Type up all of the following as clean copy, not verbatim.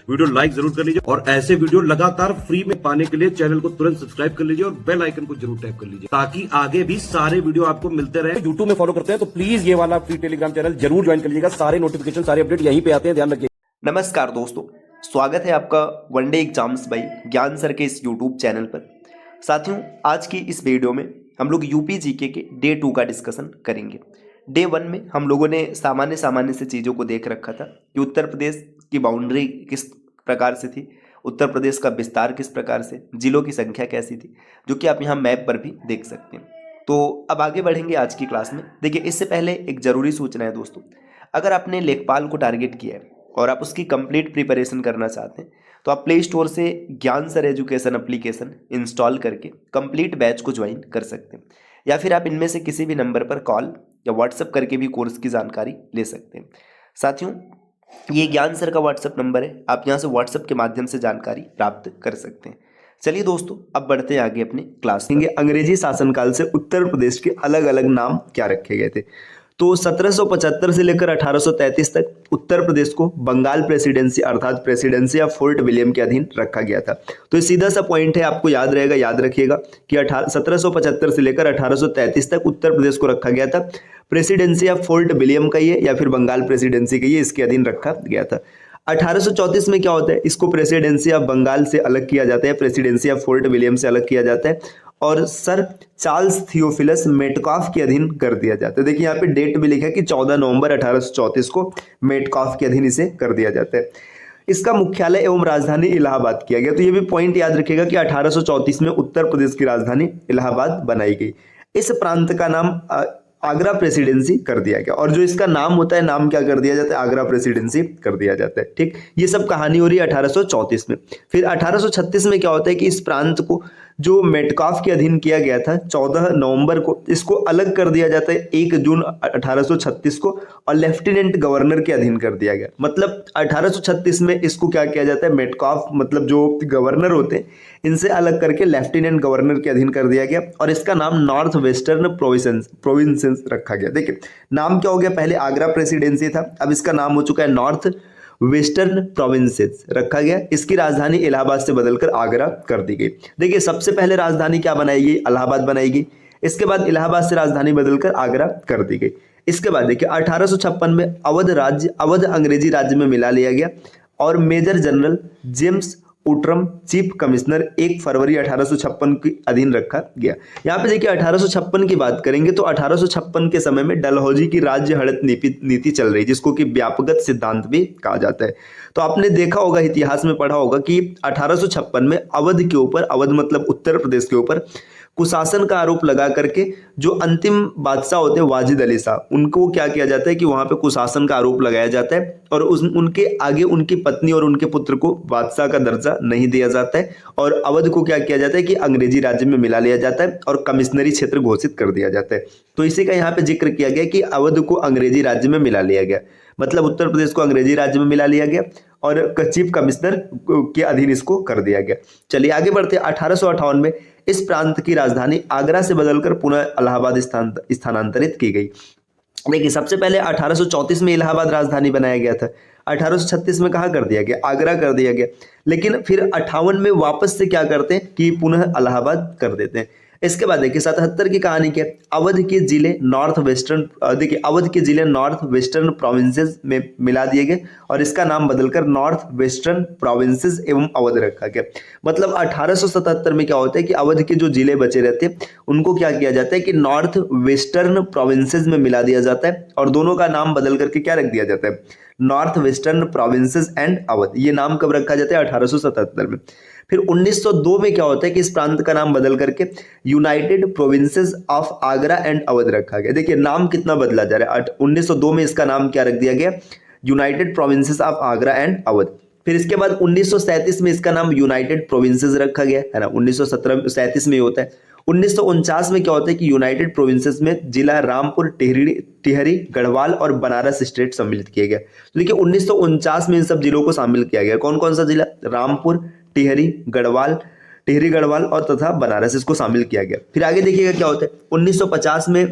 Video like जरूर कर लीजिए और ऐसे वीडियो लगातार फ्री में पाने के लिए चैनल को तुरंत सब्सक्राइब कर लीजिए और बेल आइकन को जरूर टैप कर लीजिए ताकि आगे भी सारे वीडियो आपको मिलते रहे। यूट्यूब में फॉलो करते हैं तो प्लीज ये वाला फ्री टेलीग्राम चैनल जरूर ज्वाइन कर लीजिएगा। सारे नोटिफिकेशन सारे अपडेट यहीं पे आते हैं, ध्यान रखिए। नमस्कार दोस्तों, स्वागत है आपका वनडे एग्जाम्स बाई ज्ञान सर के इस यूट्यूब चैनल पर। साथियों, आज की इस वीडियो में हम लोग यूपी जीके के डे 2 का डिस्कशन करेंगे। डे 1 में हम लोगों ने सामान्य से चीज़ों को देख रखा था कि उत्तर प्रदेश की बाउंड्री किस प्रकार से थी, उत्तर प्रदेश का विस्तार किस प्रकार से, जिलों की संख्या कैसी थी, जो कि आप यहाँ मैप पर भी देख सकते हैं। तो अब आगे बढ़ेंगे आज की क्लास में। देखिए, इससे पहले एक ज़रूरी सूचना है दोस्तों, अगर आपने लेखपाल को टारगेट किया है और आप उसकी कंप्लीट प्रिपरेशन करना चाहते हैं तो आप प्ले स्टोर से ज्ञान सर एजुकेशन एप्लीकेशन इंस्टॉल करके कंप्लीट बैच को ज्वाइन कर सकते हैं, या फिर आप इनमें से किसी भी नंबर पर कॉल या व्हाट्सएप करके भी कोर्स की जानकारी ले सकते हैं। साथियों, ये ज्ञान सर का व्हाट्सएप नंबर है, आप यहाँ से व्हाट्सएप के माध्यम से जानकारी प्राप्त कर सकते हैं। चलिए दोस्तों, अब बढ़ते हैं आगे अपने क्लास में। अंग्रेजी शासनकाल से उत्तर प्रदेश के अलग अलग नाम क्या रखे गए थे। तो 1775 से लेकर 1833 तक उत्तर प्रदेश को बंगाल प्रेसिडेंसी अर्थात प्रेसिडेंसी ऑफ फोर्ट विलियम के अधीन रखा गया था। तो ये सीधा सा पॉइंट है, आपको याद रहेगा, याद रखिएगा कि 1775 से लेकर 1833 तक उत्तर प्रदेश को रखा गया था प्रेसिडेंसी ऑफ फोर्ट विलियम का ये, या फिर बंगाल प्रेसिडेंसी का ये, इसके अधीन रखा गया था। 1834 में क्या होता है, इसको प्रेसिडेंसी ऑफ बंगाल से अलग किया जाता है, प्रेसिडेंसी ऑफ फोर्ट विलियम से अलग किया जाता है और सर चार्ल्स थियोफिलस मेटकॉफ के अधीन कर दिया जाता है। देखिए यहाँ पे डेट भी लिखा है कि 14 नवंबर 1834 को मेटकॉफ के अधीन इसे कर दिया जाता है। इसका मुख्यालय एवं राजधानी इलाहाबाद किया गया। तो ये भी पॉइंट याद रखिएगा कि 1834 में उत्तर प्रदेश की राजधानी इलाहाबाद बनाई गई। इस प्रांत का नाम आगरा प्रेसिडेंसी कर दिया गया, और जो इसका नाम होता है, नाम क्या कर दिया जाता है, आगरा प्रेसिडेंसी कर दिया जाता है। ठीक, ये सब कहानी हो रही है 1834 में। फिर 1836 में क्या होता है कि इस प्रांत को जो मेटकॉफ के अधीन किया गया था 14 नवंबर को, इसको अलग कर दिया जाता है 1 जून 1836 को और लेफ्टिनेंट गवर्नर के अधीन कर दिया गया। मतलब 1836 में इसको क्या किया जाता है, मेटकॉफ मतलब जो गवर्नर होते हैं इनसे अलग करके लेफ्टिनेंट गवर्नर के अधीन कर दिया गया और इसका नाम नॉर्थ वेस्टर्न प्रोविंसेस रखा गया। देखिए नाम क्या हो गया, पहले आगरा प्रेसिडेंसी था, अब इसका नाम हो चुका है नॉर्थ वेस्टर्न प्रोविंसेस रखा गया। इसकी राजधानी इलाहाबाद से बदलकर आगरा कर दी गई। देखिए सबसे पहले राजधानी क्या बनाई गई, इलाहाबाद बनाई गई। इसके बाद इलाहाबाद से राजधानी बदलकर आगरा कर दी गई। इसके बाद देखिए 1856 में अवध अंग्रेजी राज्य में मिला लिया गया और major general James Outram chief commissioner 1 फरवरी 1856 के अधीन रखा गया। यहाँ पे देखिए 1856 की बात करेंगे तो 1856 के समय में डलहौजी की राज्य हड़प नीति चल रही, जिसको कि व्यापकत सिद्धांत भी कहा जाता है। तो आपने देखा होगा, इतिहास में पढ़ा होगा कि 1856 में अवध के ऊपर, अवध मतलब उत्तर प्रदेश के ऊपर कुशासन का आरोप लगा करके जो अंतिम बादशाह होते हैं वाजिद अली शाह, उनको क्या किया जाता है कि वहां पे कुशासन का आरोप लगाया जाता है और उनके आगे उनकी पत्नी और उनके पुत्र को बादशाह का दर्जा नहीं दिया जाता है और अवध को क्या किया जाता है कि अंग्रेजी राज्य में मिला लिया जाता है और कमिश्नरी क्षेत्र घोषित कर दिया जाता है। तो इसी का यहाँ पे जिक्र किया गया कि अवध को अंग्रेजी राज्य में मिला लिया गया, मतलब उत्तर प्रदेश को अंग्रेजी राज्य में मिला लिया गया और चीफ कमिश्नर के अधीन इसको कर दिया गया। चलिए आगे बढ़ते। 1858 में इस प्रांत की राजधानी आगरा से बदलकर पुनः इलाहाबाद स्थानांतरित की गई। देखिए सबसे पहले 1834 में इलाहाबाद राजधानी बनाया गया था, 1836 में कहाँ कर दिया गया, आगरा कर दिया गया, लेकिन फिर 58 में वापस से क्या करते हैं कि पुनः इलाहाबाद कर देते हैं। इसके बाद देखिए 77 की कहानी क्या, अवध के जिले नॉर्थ वेस्टर्न, देखिए अवध के जिले नॉर्थ वेस्टर्न प्रोविंसेस में मिला दिए गए और इसका नाम बदलकर नॉर्थ वेस्टर्न प्रोविंसेस एवं अवध रखा गया। मतलब 1877 में क्या होता है कि अवध के जो जिले बचे रहते हैं उनको क्या किया जाता है कि नॉर्थ वेस्टर्न प्रोविंसेस में मिला दिया जाता है और दोनों का नाम बदल करके क्या रख दिया जाता है, north western provinces and Awadh. ये नाम कब रखा जाता है, 1877 में। फिर 1902 में क्या होता है कि इस प्रांत का नाम बदल करके United provinces of Agra and Awadh रखा गया। देखिए नाम कितना बदला जा रहा है, 1902 में इसका नाम क्या रख दिया गया, United provinces of Agra and Awadh. फिर इसके बाद 1937 में इसका नाम यूनाइटेड प्रोविंसेस रखा गया है ना, 1937 में होता है। 1949 में क्या होता है कि यूनाइटेड प्रोविंसेस में जिला रामपुर, टिहरी, गढ़वाल और बनारस स्टेट सम्मिलित किए गए। तो देखिए 1949 में इन सब जिलों को शामिल किया गया। कौन कौन सा जिला, रामपुर, टिहरी गढ़वाल और तथा बनारस, इसको शामिल किया गया। फिर आगे देखिएगा क्या होता है 1950 में,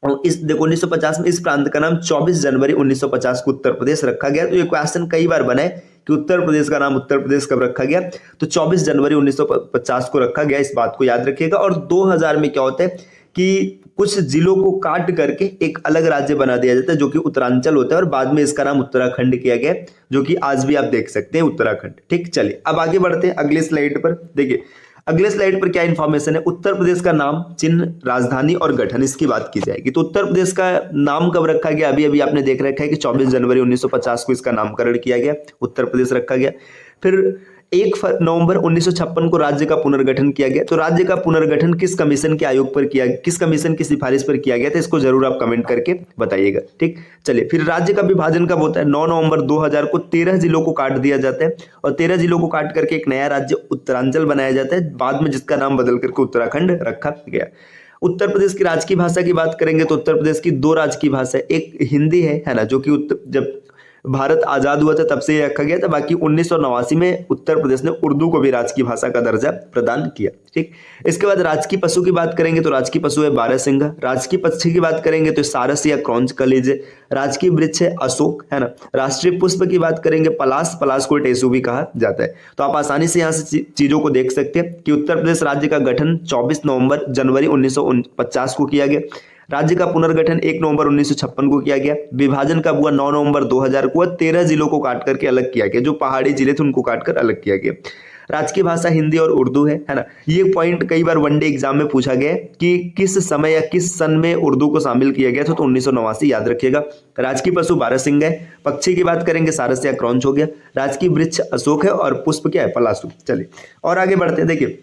देखो 1950 में इस प्रांत का नाम 24 जनवरी 1950 को उत्तर प्रदेश रखा गया। तो ये क्वेश्चन कई बार बना है कि उत्तर प्रदेश का नाम उत्तर प्रदेश कब रखा गया, तो 24 जनवरी 1950 को रखा गया, इस बात को याद रखिएगा। और 2000 में क्या होता है कि कुछ जिलों को काट करके एक अलग राज्य बना दिया जाता है जो कि उत्तरांचल होता है, और बाद में इसका नाम उत्तराखंड किया गया, जो कि आज भी आप देख सकते हैं उत्तराखंड। ठीक, चलिए अब आगे बढ़ते हैं अगले स्लाइड पर। देखिए अगले स्लाइड पर क्या इंफॉर्मेशन है, उत्तर प्रदेश का नाम, चिन्ह, राजधानी और गठन, इसकी बात की जाएगी। तो उत्तर प्रदेश का नाम कब रखा गया, अभी अभी आपने देख रखा है कि 24 जनवरी 1950 को इसका नामकरण किया गया, उत्तर प्रदेश रखा गया। फिर 1 नवंबर 1956 को राज्य का पुनर्गठन किया गया। तो राज्य का पुनर्गठन किस कमीशन के आयोग पर किया, किस कमीशन की सिफारिश पर किया गया था, इसको जरूर आप कमेंट करके बताइएगा। ठीक, चलिए फिर राज्य का विभाजन कब होता है, 9 नवंबर 2000 को 13 जिलों को काट दिया जाता है, और 13 जिलों को काट करके एक नया राज्य उत्तरांचल बनाया जाता है, बाद में जिसका नाम बदल करके उत्तराखंड रखा गया। उत्तर प्रदेश की राजकीय भाषा की बात करेंगे तो उत्तर प्रदेश की 2 राजकीय भाषा है, एक हिंदी है ना, जो कि जब भारत आजाद हुआ था तब से ये रखा गया था। बाकी 1989 में उत्तर प्रदेश ने उर्दू को भी राजकीय भाषा का दर्जा प्रदान किया। ठीक, इसके बाद राजकीय पशु की बात करेंगे तो राजकीय पशु है बारहसिंगा। राजकीय पक्षी की बात करेंगे तो सारस या क्रॉन्च का लीजिए। राजकीय वृक्ष है अशोक, है ना। राष्ट्रीय पुष्प की बात करेंगे पलाश, पलाश को टेसू भी कहा जाता है। तो आप आसानी से यहाँ से चीजों को देख सकते हैं कि उत्तर प्रदेश राज्य का गठन 24 नवंबर जनवरी 1950 को किया गया। राज्य का पुनर्गठन 1 नवंबर 1956 को किया गया। विभाजन कब हुआ, 9 नवंबर 2000 को। 13 जिलों को काट करके अलग किया गया, जो पहाड़ी जिले थे उनको काटकर अलग किया गया। राजकीय भाषा हिंदी और उर्दू है ना। ये पॉइंट कई बार वनडे एग्जाम में पूछा गया है कि किस समय या किस सन में उर्दू को शामिल किया गया था, तो 1989 याद रखिएगा। राजकीय पशु बारहसिंगा है। पक्षी की बात करेंगे सारस या क्रॉन्च हो गया। राजकीय वृक्ष अशोक है और पुष्प क्या है, पलाशु। चलिए और आगे बढ़ते हैं। देखिए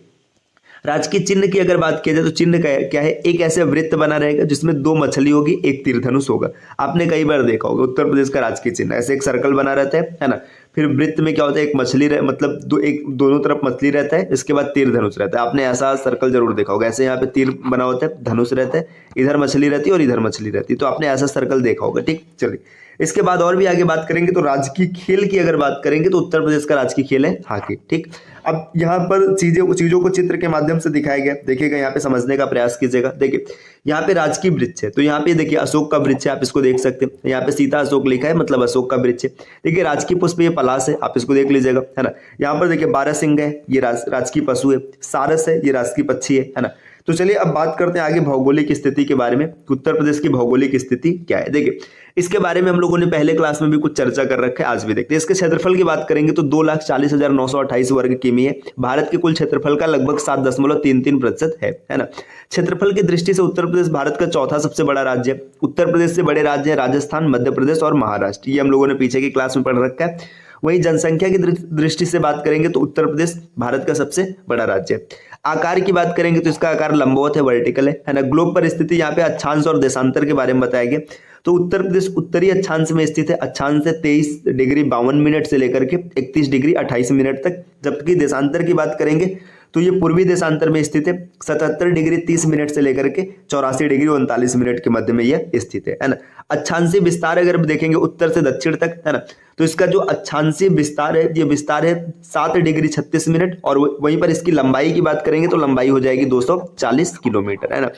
राजकीय चिन्ह की अगर बात की जाए तो चिन्ह क्या है, एक ऐसे वृत्त बना रहेगा जिसमें 2 मछली होगी, एक तीर धनुष होगा। आपने कई बार देखा होगा उत्तर प्रदेश का राजकीय चिन्ह ऐसे एक सर्कल बना रहता है ना। फिर वृत्त में क्या होता है, एक मछली मतलब दोनों तरफ मछली रहता है, इसके बाद तीर धनुष रहता है। आपने ऐसा सर्कल जरूर देखा होगा, ऐसे यहाँ पे तीर बना होता है, धनुष रहता है, इधर मछली रहती है और इधर मछली रहती है। तो आपने ऐसा सर्कल देखा होगा। ठीक, चलिए इसके बाद और भी आगे बात करेंगे तो राजकीय खेल की अगर बात करेंगे तो उत्तर प्रदेश का राजकीय खेल है हॉकी। ठीक, अब यहाँ पर चीजों को चित्र के माध्यम से दिखाया गया, देखिएगा यहाँ पे समझने का प्रयास कीजिएगा। देखिए यहाँ पे राजकीय वृक्ष है, तो यहाँ पे देखिए अशोक का वृक्ष है, आप इसको देख सकते हैं। यहाँ पे सीता अशोक लिखा है, मतलब अशोक का वृक्ष है। देखिए राजकीय पुष्प ये पलाश है, आप इसको देख लीजिएगा, है ना। यहाँ पर देखिए बारहसिंगा है, ये राजकीय पशु है। सारस है, ये राजकीय पक्षी है ना। तो चलिए अब बात करते हैं आगे भौगोलिक स्थिति के बारे में, उत्तर प्रदेश की भौगोलिक स्थिति क्या है। देखिए इसके बारे में हम लोगों ने पहले क्लास में भी कुछ चर्चा कर रखा है, आज भी देखते हैं। इसके क्षेत्रफल की बात करेंगे तो 2,40,928 वर्ग किमी है। भारत के कुल क्षेत्रफल का लगभग 7.33% है ना। क्षेत्रफल की दृष्टि से उत्तर प्रदेश भारत का चौथा सबसे बड़ा राज्य है। उत्तर प्रदेश से बड़े राज्य है राजस्थान, मध्य प्रदेश और महाराष्ट्र, ये हम लोगों ने पीछे की क्लास में पढ़ रखा है। वहीं जनसंख्या की दृष्टि से बात करेंगे तो उत्तर प्रदेश भारत का सबसे बड़ा राज्य है। आकार की बात करेंगे तो इसका आकार लंबवत है, वर्टिकल है ना। ग्लोब पर स्थिति यहाँ पे अक्षांश और देशांतर के बारे में बताया गया। तो उत्तर प्रदेश उत्तरी अक्षांश में स्थित है, अक्षांश से 23 डिग्री 52 मिनट से लेकर के 31 डिग्री 28 मिनट तक। जबकि देशांतर की बात करेंगे तो ये पूर्वी देशांतर में स्थित है, 77 डिग्री 30 मिनट से लेकर के 84 डिग्री 39 मिनट के मध्य में यह स्थित है ना। अक्षांशीय विस्तार अगर देखेंगे उत्तर से दक्षिण तक, है ना, तो इसका जो अक्षांशीय विस्तार है, ये विस्तार है 7 डिग्री 36 मिनट। और वहीं पर इसकी लंबाई की बात करेंगे तो लंबाई हो जाएगी 240 किलोमीटर, है ना।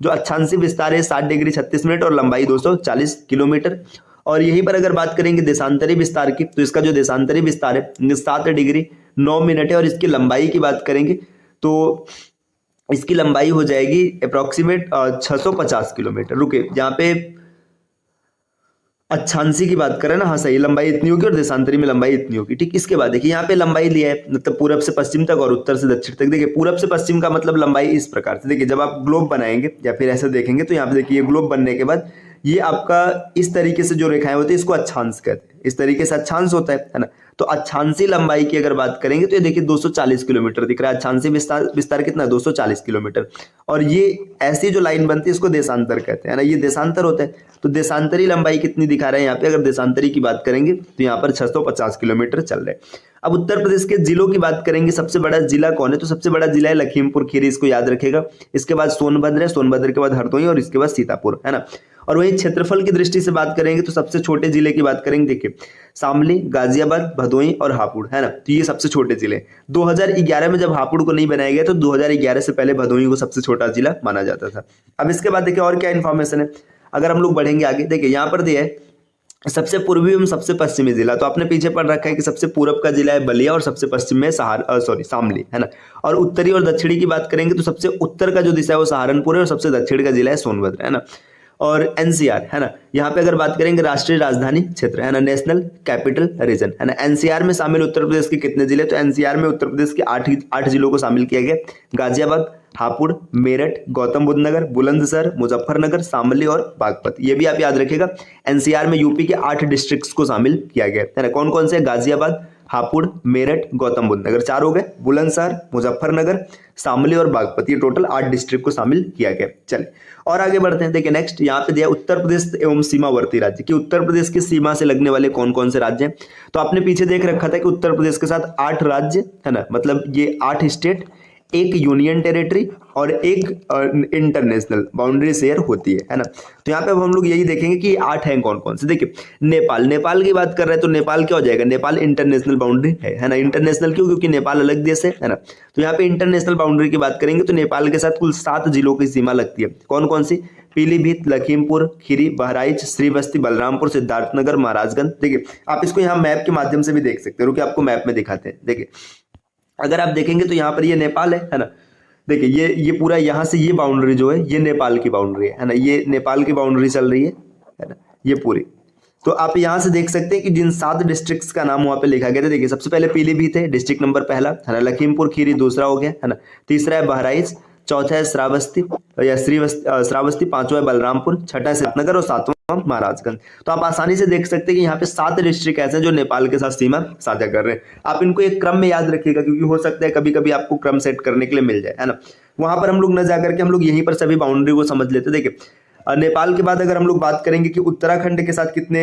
जो अक्षांशीय विस्तार है 7 डिग्री 36 मिनट और लंबाई 240 किलोमीटर। और यहीं पर अगर बात करेंगे देशांतरी विस्तार की, तो इसका जो देशांतरी विस्तार है 7 डिग्री 9 मिनट है। और इसकी लंबाई की बात करेंगे तो इसकी लंबाई हो जाएगी अप्रोक्सीमेट 650 किलोमीटर। रुके, यहाँ पे अक्षांशी की बात करें ना, हाँ सही, लंबाई इतनी होगी और देशांतरी में लंबाई इतनी होगी। ठीक, इसके बाद देखिए यहाँ पे लंबाई लिया है, मतलब पूरब से पश्चिम तक और उत्तर से दक्षिण तक। देखिए पूरब से पश्चिम का मतलब लंबाई इस प्रकार से, देखिए जब आप ग्लोब बनाएंगे या फिर ऐसे देखेंगे तो यहाँ पे देखिए ग्लोब बनने के बाद ये आपका इस तरीके से जो रेखाएं होती है इसको अक्षांश कहते हैं, इस तरीके से अक्षांश होता है ना। तो अक्षांशी लंबाई की अगर बात करेंगे तो ये देखिए 240 किलोमीटर दिख रहा है। अक्षांशी विस्तार कितना, 240 किलोमीटर। और ये ऐसी जो लाइन बनती है इसको देशांतर कहते हैं ना, ये देशांतर होता है। तो देशांतरी लंबाई कितनी दिखा रहा है यहाँ पे, अगर देशांतरी की बात करेंगे तो यहाँ पर 650 किलोमीटर चल रहे हैं। अब उत्तर प्रदेश के जिलों की बात करेंगे, सबसे बड़ा जिला कौन है, तो सबसे बड़ा जिला है लखीमपुर खीरी, इसको याद रखेगा। इसके बाद सोनभद्र है, सोनभद्र के बाद हरदोई और इसके बाद सीतापुर, है ना। और वहीं क्षेत्रफल की दृष्टि से बात करेंगे तो सबसे छोटे जिले की बात करेंगे, देखिए शामली, गाजियाबाद, भदोही और हापुड़, है ना। तो ये सबसे छोटे जिले। 2011 में जब हापुड़ को नहीं बनाया गया तो 2011 से पहले भदोही को सबसे छोटा जिला माना जाता था। अब इसके बाद देखिए और क्या इन्फॉर्मेशन है, अगर हम लोग बढ़ेंगे आगे, देखिए यहाँ पर दिया है सबसे पूर्वी एवं सबसे पश्चिमी जिला, तो आपने पीछे पढ़ रखा है कि सबसे पूर्व का जिला है बलिया और सबसे पश्चिम में शामली है ना। और उत्तरी और दक्षिणी की बात करेंगे तो सबसे उत्तर का जो दिशा है वो सहारनपुर है और सबसे दक्षिण का जिला है सोनभद्र है ना। और एनसीआर है ना, यहाँ पे अगर बात करेंगे राष्ट्रीय राजधानी क्षेत्र है ना, नेशनल कैपिटल रीजन है ना। एनसीआर में शामिल उत्तर प्रदेश के कितने जिले, तो एनसीआर में उत्तर प्रदेश के आठ जिलों को शामिल किया गया। गाजियाबाद, हापुड़, मेरठ, गौतम बुद्ध नगर, बुलंदशहर, मुजफ्फरनगर, शामली और बागपत। ये भी आप याद रखिएगा, एनसीआर में यूपी के 8 डिस्ट्रिक्ट्स को शामिल किया गया है ना। कौन कौन से, गाजियाबाद, हापुड़, मेरठ, गौतम बुद्ध नगर, 4 हो गए, बुलंदशहर, मुजफ्फरनगर, शामली और बागपत, ये टोटल 8 डिस्ट्रिक्ट को शामिल किया गया। चलिए और आगे बढ़ते हैं। देखिए नेक्स्ट यहाँ पे दिया उत्तर प्रदेश एवं सीमावर्ती राज्य, कि उत्तर प्रदेश की सीमा से लगने वाले कौन कौन से राज्य हैं। तो आपने पीछे देख रखा था कि उत्तर प्रदेश के साथ 8 राज्य है ना, मतलब ये 8 स्टेट, एक यूनियन टेरिटरी और एक इंटरनेशनल बाउंड्री शेयर होती है ना। तो यहाँ पे अब हम लोग यही देखेंगे कि 8 हैं कौन कौन से। देखिए नेपाल की बात कर रहे हैं तो नेपाल क्या हो जाएगा, नेपाल इंटरनेशनल बाउंड्री है ना। इंटरनेशनल क्यों, क्योंकि नेपाल अलग देश है ना। तो यहाँ पे इंटरनेशनल बाउंड्री की बात करेंगे तो नेपाल के साथ कुल 7 जिलों की सीमा लगती है। कौन कौन सी, पीलीभीत, लखीमपुर खीरी, बहराइच, श्रीबस्ती, बलरामपुर, सिद्धार्थनगर, महाराजगंज। देखिए आप इसको यहाँ मैप के माध्यम से भी देख सकते हो, रुकिए आपको मैप में दिखाते हैं। देखिए अगर आप देखेंगे तो यहाँ पर ये नेपाल है ना। देखिए ये पूरा यहाँ से ये बाउंड्री जो है ये नेपाल की बाउंड्री है ना, ये नेपाल की बाउंड्री चल रही है ना, ये पूरी। तो आप यहाँ से देख सकते हैं कि जिन 7 डिस्ट्रिक्ट्स का नाम वहाँ पे लिखा गया था। देखिए सबसे पहले पीलीभीत है, डिस्ट्रिक्ट नंबर पहला है ना। लखीमपुर खीरी दूसरा हो गया है ना। तीसरा है बहराइच, चौथा है श्रावस्ती या श्रावस्ती, पांचवा है बलरामपुर, छठा है सिद्धनगर और सातवां महाराजगंज। तो आप आसानी से देख सकते हैं कि यहाँ पे 7 डिस्ट्रिक्ट ऐसे हैं जो नेपाल के साथ सीमा साझा कर रहे हैं। आप इनको एक क्रम में याद रखिएगा, क्योंकि हो सकता है कभी कभी आपको क्रम सेट करने के लिए मिल जाए है ना। वहां पर हम लोग न जाकर के हम लोग यहीं पर सभी बाउंड्री को समझ लेते। देखिए नेपाल के बाद अगर हम लोग बात करेंगे कि उत्तराखंड के साथ कितने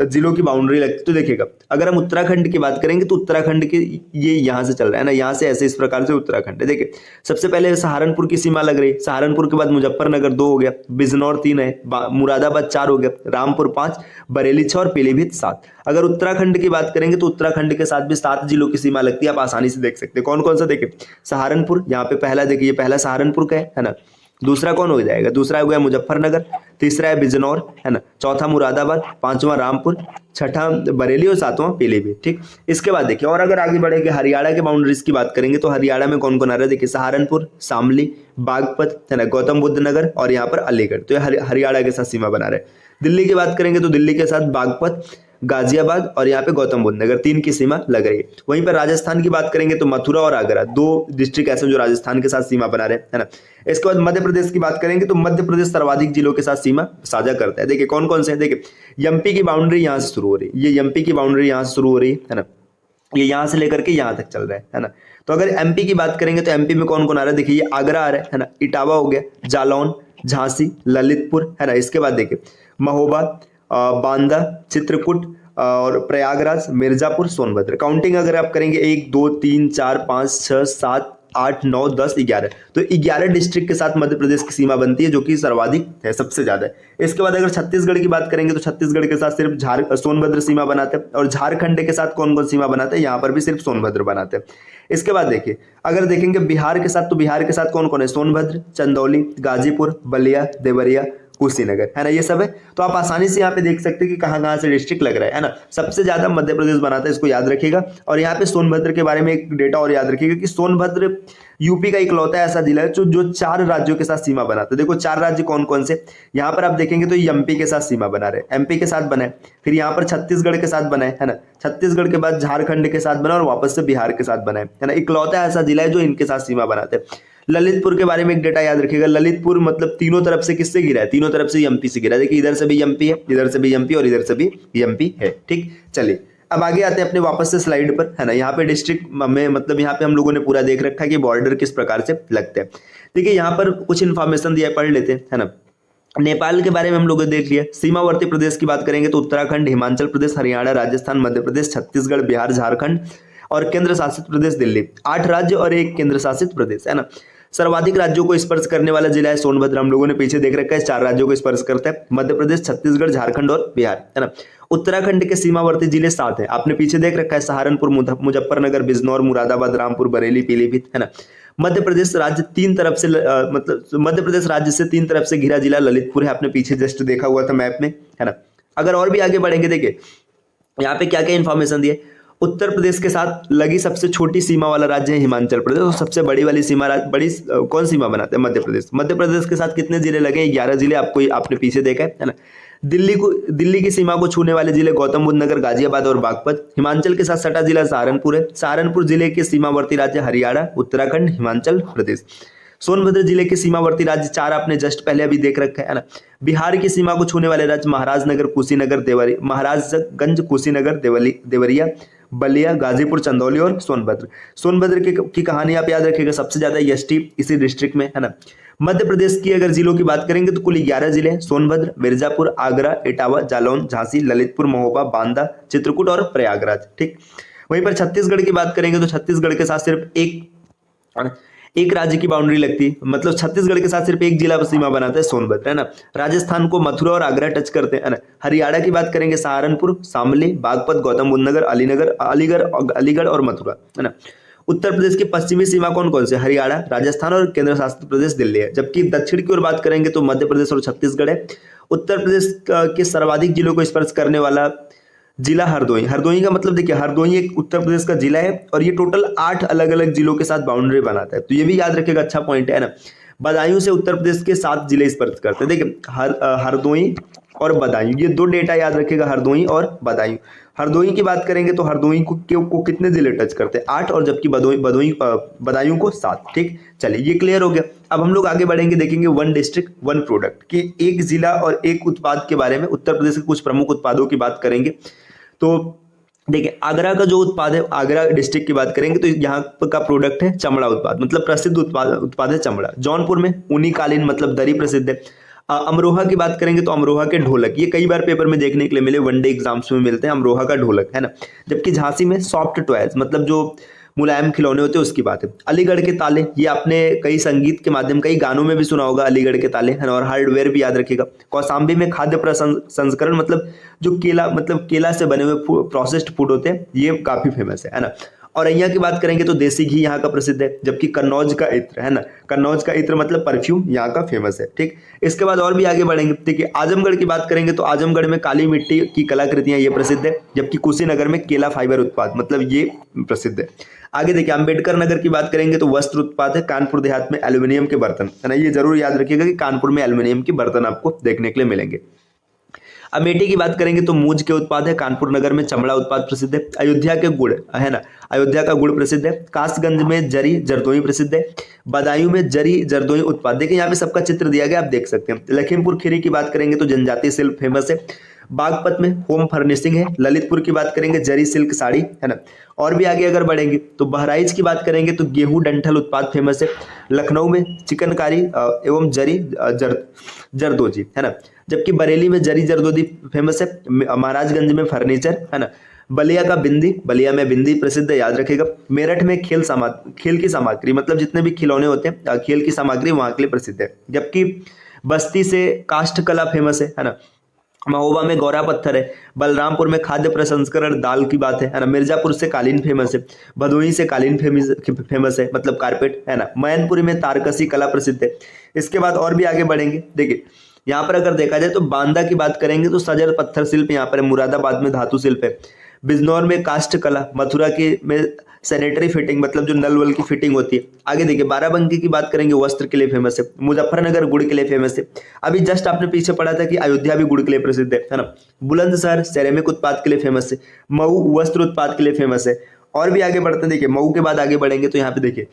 जिलों की बाउंड्री लगती है, तो देखिएगा अगर हम उत्तराखंड की बात करेंगे तो उत्तराखंड के ये यहाँ से चल रहा है ना, यहाँ से ऐसे इस प्रकार से उत्तराखंड है। देखिए सबसे पहले सहारनपुर की सीमा लग रही है, सहारनपुर के बाद मुजफ्फरनगर 2 हो गया, बिजनौर 3 है, मुरादाबाद 4 हो गया, रामपुर 5, बरेली 6 और पीलीभीत 7। अगर उत्तराखंड की बात करेंगे तो उत्तराखंड के साथ भी 7 जिलों की सीमा लगती है। आप आसानी से देख सकते हैं कौन कौन सा। देखिए सहारनपुर यहाँ पे पहला, देखिए पहला सहारनपुर का है ना। दूसरा कौन हो जाएगा, दूसरा हो गया मुजफ्फरनगर, तीसरा है बिजनौर है ना, चौथा मुरादाबाद, पांचवा रामपुर, छठा बरेली और सातवां पीलीभीत। ठीक, इसके बाद देखिए और अगर आगे बढ़ेंगे हरियाणा के बाउंड्रीज की बात करेंगे तो हरियाणा में कौन कौन आ रहा है। देखिए सहारनपुर, शामली, बागपत है ना, गौतम बुद्ध नगर और यहाँ पर अलीगढ़। तो ये हरियाणा के साथ सीमा बना रहे हैं। दिल्ली की बात करेंगे तो दिल्ली के साथ बागपत, गाजियाबाद और यहाँ पे गौतम बुद्ध नगर, 3 की सीमा लग रही है। वहीं पर राजस्थान की बात करेंगे तो मथुरा और आगरा, 2 डिस्ट्रिक्ट ऐसे जो राजस्थान के साथ सीमा बना रहे हैं है ना। इसके बाद मध्य प्रदेश की बात करेंगे तो मध्य प्रदेश सर्वाधिक जिलों के साथ सीमा साझा करता है। देखिए कौन कौन से हैं। देखिए एमपी की बाउंड्री यहाँ से शुरू हो रही है, ये एमपी की बाउंड्री यहाँ से शुरू हो रही है ना, ये यहाँ से लेकर के यहाँ तक चल रहा है ना। तो अगर एमपी की बात करेंगे तो एमपी में कौन कौन आ रहा है। देखिए ये आगरा आ रहा है ना, इटावा हो गया, जालौन, झांसी, ललितपुर है ना। इसके बाद देखिए महोबा, बांदा, चित्रकूट और प्रयागराज, मिर्जापुर, सोनभद्र। काउंटिंग अगर आप करेंगे 1 2 3 4 5 6 7 8 9 10 11, तो 11 डिस्ट्रिक्ट के साथ मध्य प्रदेश की सीमा बनती है, जो कि सर्वाधिक है, सबसे ज्यादा है। इसके बाद अगर छत्तीसगढ़ की बात करेंगे तो छत्तीसगढ़ के साथ सिर्फ सोनभद्र सीमा बनाते हैं। और झारखंड के साथ कौन कौन सीमा बनाते हैं, यहाँ पर भी सिर्फ सोनभद्र बनाते हैं। इसके बाद देखिए अगर देखेंगे बिहार के साथ, तो बिहार के साथ कौन कौन है, सोनभद्र, चंदौली, गाजीपुर, बलिया, देवरिया, कुशीनगर है ना, ये सब है। तो आप आसानी से यहाँ पे देख सकते हैं कि कहाँ कहाँ से डिस्ट्रिक्ट लग रहा है ना। सबसे ज्यादा मध्य प्रदेश बनाता है, इसको याद रखिएगा। और यहाँ पे सोनभद्र के बारे में एक डेटा और याद रखिएगा कि सोनभद्र यूपी का इकलौता ऐसा जिला है जो 4 राज्यों के साथ सीमा बनाता है। देखो 4 राज्य कौन कौन से, यहाँ पर आप देखेंगे तो एमपी के साथ सीमा बना रहे, एमपी के साथ बना है, फिर यहाँ पर छत्तीसगढ़ के साथ बना है ना, छत्तीसगढ़ के बाद झारखंड के साथ बना और वापस से बिहार के साथ बना है ना। इकलौता ऐसा जिला है जो इनके साथ सीमा बनाते हैं। ललितपुर के बारे में एक डेटा याद रखिएगा, ललितपुर मतलब तीनों तरफ से किससे गिरा है, तीनों तरफ से एमपी से गिरा है। देखिए इधर से भी एमपी है, इधर से भी एमपी और इधर से भी एमपी है। ठीक, चलिए अब आगे आते हैं अपने वापस से स्लाइड पर है ना। यहाँ पे डिस्ट्रिक्ट में मतलब यहाँ पे हम लोगों ने पूरा देख रखा है कि बॉर्डर किस प्रकार से लगते हैं। देखिए यहाँ पर कुछ इन्फॉर्मेशन दिया, पढ़ लेते हैं है ना। नेपाल के बारे में हम लोगों ने देख लिया। सीमावर्ती प्रदेश की बात करेंगे तो उत्तराखंड, हिमाचल प्रदेश, हरियाणा, राजस्थान, मध्य प्रदेश, छत्तीसगढ़, बिहार, झारखंड और केंद्र शासित प्रदेश दिल्ली। 8 राज्य और 1 केंद्र शासित प्रदेश है ना। सर्वाधिक राज्यों को स्पर्श करने वाला जिला है सोनभद्र, हम लोगों ने पीछे देख रखा है। 4 राज्यों को स्पर्श करता है, मध्य प्रदेश, छत्तीसगढ़, झारखंड और बिहार है ना। उत्तराखंड के सीमावर्ती जिले 7 है, आपने पीछे देख रखा है, सहारनपुर, मुजफ्फरनगर, बिजनौर, मुरादाबाद, रामपुर, बरेली, पीलीभीत है ना। मध्य प्रदेश राज्य 3 तरफ से मतलब मध्य प्रदेश राज्य से 3 तरफ से घिरा जिला ललितपुर है, आपने पीछे जस्ट देखा हुआ था मैप में है ना। अगर और भी आगे बढ़ेंगे, देखिए यहाँ पे क्या क्या इन्फॉर्मेशन दिए। उत्तर प्रदेश के साथ लगी सबसे छोटी सीमा वाला राज्य है हिमाचल प्रदेश, और सबसे बड़ी वाली सीमा कौन सीमा बनाते हैं? मध्य प्रदेश। मध्य प्रदेश के साथ कितने जिले लगे? 11 जिले, आपने पीछे देखा है ना। दिल्ली की सीमा को छूने वाले जिले गौतम बुद्ध नगर, गाजियाबाद और बागपत। हिमाचल के साथ सटा जिला सहारनपुर है। सहारनपुर जिले के सीमावर्ती राज्य हरियाणा, उत्तराखंड, हिमाचल प्रदेश। सोनभद्र जिले के सीमावर्ती राज्य 4 आपने जस्ट पहले अभी देख रखा है ना। बिहार की सीमा को छूने वाले राज्य महाराजगंज, कुशीनगर, देवरिया, बलिया, गाजीपुर, चंदौली और सोनभद्र। सोनभद्र की कहानी आप याद रखिएगा, सबसे ज्यादा एसटी इसी डिस्ट्रिक्ट में है ना। मध्य प्रदेश की अगर जिलों की बात करेंगे तो कुल 11 जिले हैं। सोनभद्र, मिर्जापुर, आगरा, इटावा, जालौन, झांसी, ललितपुर, महोबा, बांदा, चित्रकूट और प्रयागराज। ठीक, वहीं पर छत्तीसगढ़ की बात करेंगे तो छत्तीसगढ़ के साथ सिर्फ एक राज्य की बाउंड्री लगती है, मतलब छत्तीसगढ़ के साथ सिर्फ एक जिला सीमा बनाता है, सोनभद्र, है ना। राजस्थान को मथुरा और आगरा टच करते हैं, है ना। हरियाणा की बात करेंगे सहारनपुर, शामली, बागपत, गौतम बुद्ध नगर, अलीगढ़ और मथुरा, है ना। उत्तर प्रदेश की पश्चिमी सीमा कौन कौन से? हरियाणा, राजस्थान और केंद्र शासित प्रदेश दिल्ली है। जबकि दक्षिण की ओर बात करेंगे तो मध्य प्रदेश और छत्तीसगढ़ है। उत्तर प्रदेश के सर्वाधिक जिलों को स्पर्श करने वाला जिला हरदोई। हरदोई का मतलब देखिए, हरदोई एक उत्तर प्रदेश का जिला है और ये टोटल 8 अलग अलग जिलों के साथ बाउंड्री बनाता है, तो ये भी याद रखिएगा, अच्छा पॉइंट है ना। बदायूं से उत्तर प्रदेश के 7 जिले स्पर्श करते हैं। देखिए हरदोई और बदायूं, ये 2 डेटा याद रखिएगा, हरदोई और बदायूं। हरदोई की बात करेंगे तो हरदोई को कितने जिले टच करते हैं? 8, और जबकि बदायूं को 7। ठीक, चलिए ये क्लियर हो गया। अब हम लोग आगे बढ़ेंगे, देखेंगे वन डिस्ट्रिक्ट वन प्रोडक्ट कि एक जिला और एक उत्पाद के बारे में उत्तर प्रदेश के कुछ प्रमुख उत्पादों की बात करेंगे। तो देखिए आगरा का जो उत्पाद है, आगरा डिस्ट्रिक्ट की बात करेंगे तो यहाँ का प्रोडक्ट है चमड़ा उत्पाद, मतलब प्रसिद्ध उत्पाद है चमड़ा। जौनपुर में ऊनी कालीन मतलब दरी प्रसिद्ध है। अमरोहा की बात करेंगे तो अमरोहा के ढोलक, ये कई बार पेपर में देखने के लिए मिले, वनडे एग्जाम्स में मिलते हैं, अमरोहा का ढोलक, है ना। जबकि झांसी में सॉफ्ट टॉयज मतलब जो मुलायम खिलौने होते हैं उसकी बात है। अलीगढ़ के ताले, ये आपने कई संगीत के माध्यम, कई गानों में भी सुना होगा अलीगढ़ के ताले, है ना। और हार्डवेयर भी याद रखिएगा। कौसाम्बी में खाद्य प्रसंस्करण मतलब जो केला से बने हुए प्रोसेस्ड फूड होते हैं, ये काफी फेमस है ना। और यहाँ की बात करेंगे तो देसी घी यहाँ का प्रसिद्ध है। जबकि कन्नौज का इत्र, है ना, कन्नौज का इत्र मतलब परफ्यूम यहाँ का फेमस है। ठीक, इसके बाद और भी आगे बढ़ेंगे। देखिए आजमगढ़ की बात करेंगे तो आजमगढ़ में काली मिट्टी की कलाकृतियां ये प्रसिद्ध है। जबकि कुशीनगर में केला फाइबर उत्पाद मतलब ये प्रसिद्ध है। आगे देखिए अम्बेडकर नगर की बात करेंगे तो वस्त्र उत्पाद है। कानपुर देहात में एल्यूमिनियम के बर्तन, है ना, ये जरूर याद रखिएगा कि कानपुर में एल्यूमिनियम के बर्तन आपको देखने के लिए मिलेंगे। अमेठी की बात करेंगे तो मूंज के उत्पाद है। कानपुर नगर में चमड़ा उत्पाद प्रसिद्ध है। अयोध्या के गुड़, है ना, अयोध्या का गुड़ प्रसिद्ध है। कासगंज में जरी जरदोई प्रसिद्ध है। बदायूं में जरी जरदोई उत्पाद, देखिए यहाँ पे सबका चित्र दिया गया, आप देख सकते हैं। लखीमपुर खीरी की बात करेंगे तो जनजातीय शिल्प फेमस है। बागपत में होम फर्निशिंग है। ललितपुर की बात करेंगे जरी सिल्क साड़ी, है ना। और भी आगे अगर बढ़ेंगे तो बहराइच की बात करेंगे तो गेहूं डंठल उत्पाद फेमस है। लखनऊ में चिकनकारी एवं जरी जरदोजी, है ना। जबकि बरेली में जरी जरदोजी फेमस है। महाराजगंज में फर्नीचर, है ना। बलिया में बिंदी प्रसिद्ध है, याद रखेगा। मेरठ में खेल की सामग्री मतलब जितने भी खिलौने होते हैं, खेल की सामग्री वहां के लिए प्रसिद्ध है। जबकि बस्ती से काष्ठ कला फेमस है ना। महोबा में गौरा पत्थर है। बलरामपुर में खाद्य प्रसंस्करण दाल की बात है ना। मिर्जापुर से कालीन फेमस है। भदोही से कालीन फेमस है मतलब कारपेट, है ना। मैनपुरी में तारकसी कला प्रसिद्ध है। इसके बाद और भी आगे बढ़ेंगे। देखिए यहाँ पर अगर देखा जाए तो बांदा की बात करेंगे तो सजर पत्थर शिल्प यहाँ पर है। मुरादाबाद में धातु शिल्प है। बिजनौर में काष्ठ कला। मथुरा में सैनिटरी फिटिंग मतलब जो नल वल की फिटिंग होती है। आगे देखिए बाराबंकी की बात करेंगे, वस्त्र के लिए फेमस है। मुजफ्फरनगर गुड़ के लिए फेमस है। अभी जस्ट आपने पीछे पढ़ा था कि अयोध्या भी गुड़ के लिए प्रसिद्ध है ना। बुलंदशहर सेरेमिक उत्पाद के लिए फेमस है। मऊ वस्त्र उत्पाद के लिए फेमस है। और भी आगे बढ़ते हैं। देखिए मऊ के बाद आगे बढ़ेंगे तो यहाँ पे देखिए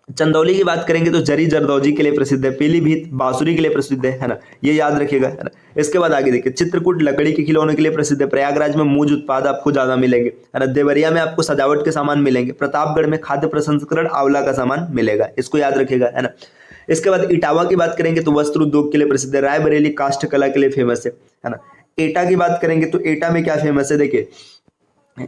चंदौली की बात करेंगे तो जरी जरदौजी के लिए प्रसिद्ध है। पीलीभीत बांसुरी के लिए प्रसिद्ध है ना, ये याद रखिएगा, है ना। इसके बाद आगे देखिए चित्रकूट लकड़ी के खिलौने के लिए प्रसिद्ध है। प्रयागराज में मूंज उत्पाद आपको ज्यादा मिलेंगे, है ना। देवरिया में आपको सजावट के सामान मिलेंगे। प्रतापगढ़ में खाद्य प्रसंस्करण आंवला का सामान मिलेगा, इसको याद रखिएगा, है ना। इसके बाद इटावा की बात करेंगे तो वस्त्र उद्योग के लिए प्रसिद्ध है। रायबरेली काष्ठ कला के लिए फेमस है ना। एटा की बात करेंगे तो एटा में क्या फेमस है, देखिए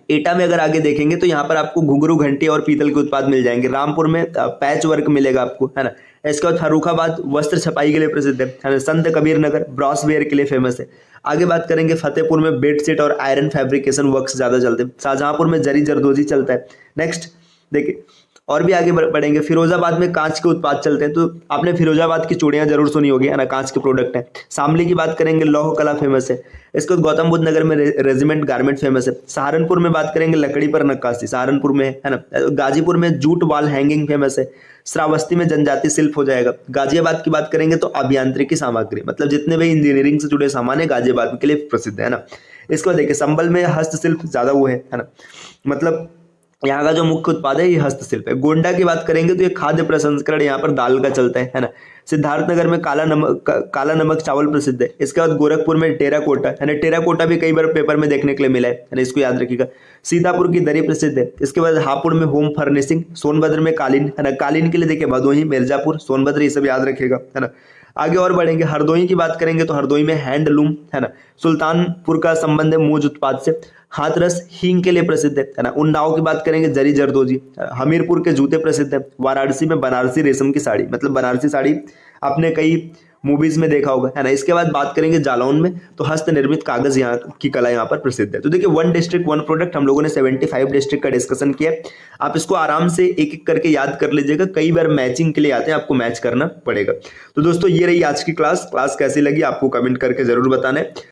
एटा में अगर आगे देखेंगे तो यहाँ पर आपको घुंघरू घंटी और पीतल के उत्पाद मिल जाएंगे। रामपुर में पैच वर्क मिलेगा आपको, है ना। इसके बाद फर्रुखाबाद वस्त्र छपाई के लिए प्रसिद्ध है ना। संत कबीर नगर ब्रॉसवेयर के लिए फेमस है। आगे बात करेंगे फतेहपुर में बेडशीट और आयरन फैब्रिकेशन वर्क्स ज्यादा चलते हैं। शाहजहांपुर में जरी जरदोजी चलता है। नेक्स्ट देखिए और भी आगे बढ़ेंगे, फिरोजाबाद में कांच के उत्पाद चलते हैं, तो आपने फिरोजाबाद की चूड़ियां जरूर सुनी होगी, है ना, कांच के प्रोडक्ट है। शामली की बात करेंगे, लौह कला फेमस है। इसके बाद गौतम बुद्ध नगर में रेजिमेंट गारमेंट फेमस है। सहारनपुर में बात करेंगे, लकड़ी पर नक्काशी सहारनपुर में है ना। गाजीपुर में जूट वॉल हैंगिंग फेमस है। श्रावस्ती में जनजाति शिल्प हो जाएगा। गाजियाबाद की बात करेंगे तो अभियांत्रिकी सामग्री, मतलब जितने भी इंजीनियरिंग से जुड़े सामान है गाजियाबाद के लिए प्रसिद्ध है ना। इसको देखिए, संबल में हस्तशिल्प ज्यादा वो है ना, मतलब यहाँ का जो मुख्य उत्पाद है ये हस्तशिल्प है। गोंडा की बात करेंगे तो ये खाद्य प्रसंस्करण, यहाँ पर दाल का चलता है ना। सिद्धार्थनगर में काला नमक चावल प्रसिद्ध है। इसके बाद गोरखपुर में टेराकोटा है ना, टेराकोटा भी कई बार पेपर में देखने के लिए मिला है ना, इसको याद रखिएगा। सीतापुर की दरी प्रसिद्ध है। इसके बाद हापुड़ में होम फर्निशिंग, सोनभद्र में कालीन है ना, कालीन के लिए देखिए भदोही, मिर्जापुर, सोनभद्र, ये सब याद रखिएगा है ना। आगे और बढ़ेंगे, हरदोई की बात करेंगे तो हरदोई में हैंडलूम है ना। सुल्तानपुर का संबंध है मूज उत्पाद से। हाथरस हींग के लिए प्रसिद्ध है ना। उन्नाव की बात करेंगे, जरी जरदोजी। हमीरपुर के जूते प्रसिद्ध है। वाराणसी में बनारसी रेशम की साड़ी, मतलब बनारसी साड़ी आपने कई मूवीज में देखा होगा है ना। इसके बाद बात करेंगे जालौन में, तो हस्त निर्मित कागज यहाँ की कला यहाँ पर प्रसिद्ध है। तो देखिए, 1 डिस्ट्रिक्ट 1 प्रोडक्ट, हम लोगों ने 75 डिस्ट्रिक्ट का डिस्कशन किया। आप इसको आराम से एक एक करके याद कर लीजिएगा, कई बार मैचिंग के लिए आते हैं, आपको मैच करना पड़ेगा। तो दोस्तों, ये रही आज की क्लास कैसी लगी आपको कमेंट करके जरूर बताना है।